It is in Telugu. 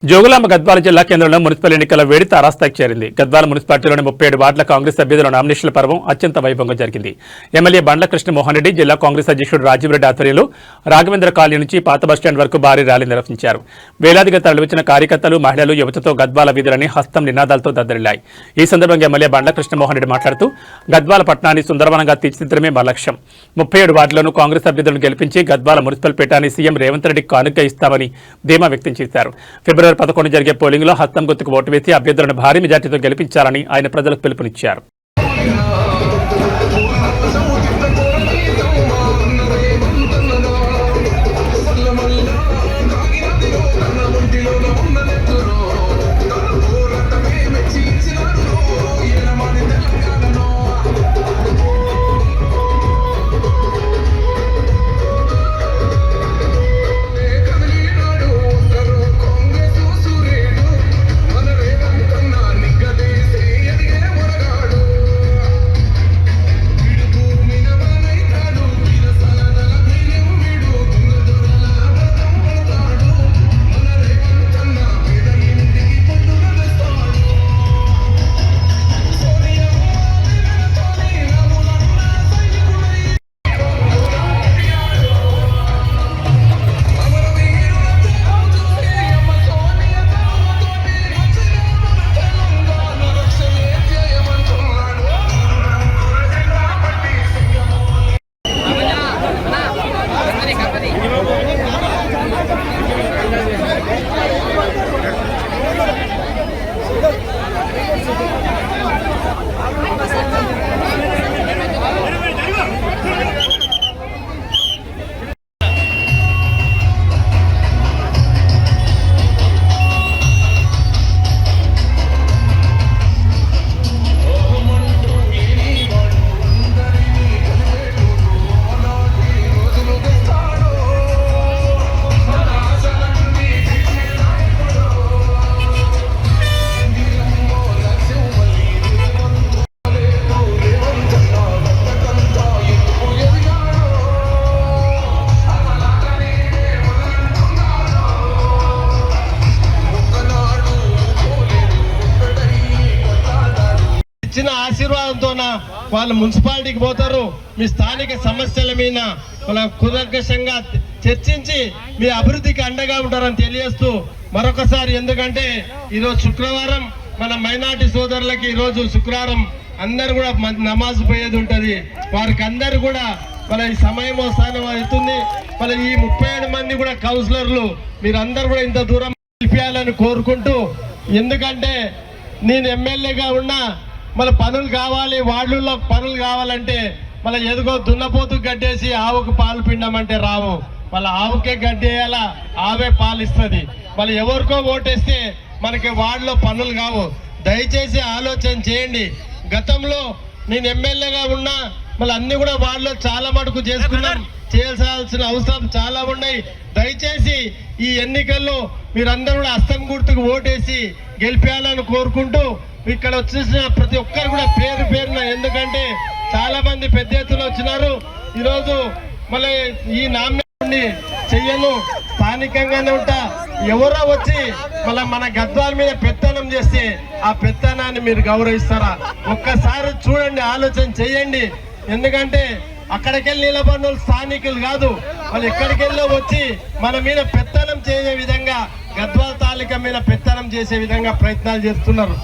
జోగులాంబ గద్వాల జిల్లా కేంద్రంలో మున్సిపల్ ఎన్నికల వేడి తారాస్థాయికి చేరింది. గద్వాల మున్సిపాలిటీలోని 37 వార్డుల కాంగ్రెస్ అభ్యర్థుల నామినేషన్ల పర్వం అత్యంత వైభవంగా జరిగింది. ఎమ్మెల్యే బండ్ల కృష్ణమోహన్ రెడ్డి, జిల్లా కాంగ్రెస్ అధ్యక్షుడు రాజీవ్ రెడ్డి ఆధ్వర్యంలో రాఘవేంద్ర కాలనీ నుంచి పాత బస్టాండ్ వరకు భారీ ర్యాలీ నిర్వహించారు. వేలాదిగా తరలివచ్చిన కార్యకర్తలు, మహిళలు, యువతతో గద్వాల వీధులని హస్తం నినాదాలతో దద్దరిల్లాయి. ఈ సందర్భంగా ఎమ్మెల్యే బండ్ల కృష్ణమోహన్ రెడ్డి మాట్లాడుతూ గద్వాల పట్టణాన్ని సుందరవనంగా తీర్చిదిద్దడమే మా లక్ష్యం. 37 వార్డులను కాంగ్రెస్ అభ్యర్థులను గెలిపించి గద్వాల మున్సిపల్ పీఠాన్ని సీఎం రేవంత్ రెడ్డికి కానుకగా ఇస్తామని ధీమా వ్యక్తం చేశారు. ఫిబ్రవరి 11 జరిగే పోలింగ్లో హస్తం గుర్తుకు ఓటు వేసి అభ్యర్థులను భారీ మెజార్టీతో గెలిపించాలని ఆయన ప్రజలకు పిలుపునిచ్చారు. ఇచ్చిన ఆశీర్వాదంతో వాళ్ళు మున్సిపాలిటీకి పోతారు. మీ స్థానిక సమస్యల మీద వాళ్ళ కుదర్గంగా చర్చించి మీ అభివృద్ధికి అండగా ఉంటారని తెలియజేస్తూ మరొకసారి, ఎందుకంటే ఈరోజు శుక్రవారం మన మైనార్టీ సోదరులకి ఈరోజు శుక్రవారం అందరు కూడా నమాజ్ పోయేది ఉంటుంది. వారికి అందరు కూడా వాళ్ళ ఈ సమయం స్థానం అవుతుంది. వాళ్ళ ఈ 37 మంది కూడా కౌన్సిలర్లు మీరందరూ కూడా ఇంత దూరం గెలిపించాలని కోరుకుంటూ, ఎందుకంటే నేను ఎమ్మెల్యేగా ఉన్నా మళ్ళీ పనులు కావాలి, వార్డుల్లో పనులు కావాలంటే మళ్ళీ ఎదుగో దున్నపోతు గడ్డేసి ఆవుకు పాలు పిండమంటే రావు. వాళ్ళ ఆవుకే గడ్డేయాలా, ఆవే పాలు ఇస్తుంది. మళ్ళీ ఎవరికో ఓటేస్తే మనకి వార్డులో పనులు కావు. దయచేసి ఆలోచన చేయండి. గతంలో నేను ఎమ్మెల్యేగా ఉన్నా మళ్ళీ అన్ని కూడా వార్డులో చాలా మటుకు చేసుకున్నాం. చేయాల్సిన అవసరం చాలా ఉన్నాయి. దయచేసి ఈ ఎన్నికల్లో మీరందరూ కూడా హస్తం గుర్తుకు ఓటేసి గెలిపేయాలని కోరుకుంటూ, ఇక్కడ వచ్చేసిన ప్రతి ఒక్కరు కూడా పేరు పేరున, ఎందుకంటే చాలా మంది పెద్ద ఎత్తున వచ్చినారు. ఈరోజు మళ్ళీ ఈ నామినేషన్ చెయ్యను, స్థానికంగానే ఉంటా. ఎవరో వచ్చి మళ్ళీ మన గద్వాల మీద పెత్తనం చేస్తే ఆ పెత్తనాన్ని మీరు గౌరవిస్తారా? ఒక్కసారి చూడండి, ఆలోచన చెయ్యండి. ఎందుకంటే అక్కడికెళ్ళి నిలబడిన స్థానికులు కాదు, వాళ్ళు ఎక్కడికెళ్ళో వచ్చి మన మీద పెత్తనం చేసే విధంగా, గద్వాల తాలూకా మీద పెత్తనం చేసే విధంగా ప్రయత్నాలు చేస్తున్నారు.